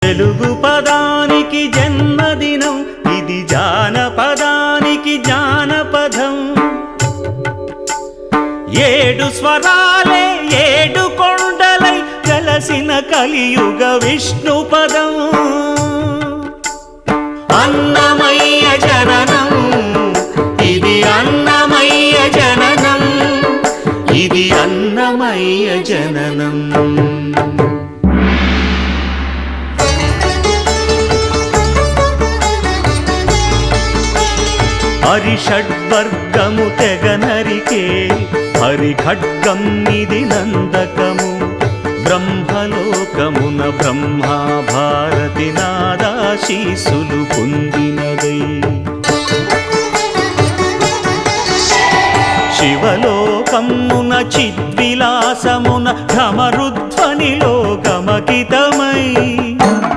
తెలుగు పదానికి జన్మదినం, ఇది జానపదానికి జానపదం. 7 స్వరాలే 7 కొండలై కలసిన కలియుగ విష్ణు పదం. అన్నమయ్య జననం, ఇది అన్నమయ్య జననం, ఇది అన్నమయ్య జననం. హరిషడ్వర్గము తెగనరికే హరి ఖడ్గం ఇది నందకము. బ్రహ్మలోకమున బ్రహ్మా భారతి నాదాశీసులు పొందినదై. శివలోకమున చిద్విలాసమున భ్రమరుద్ర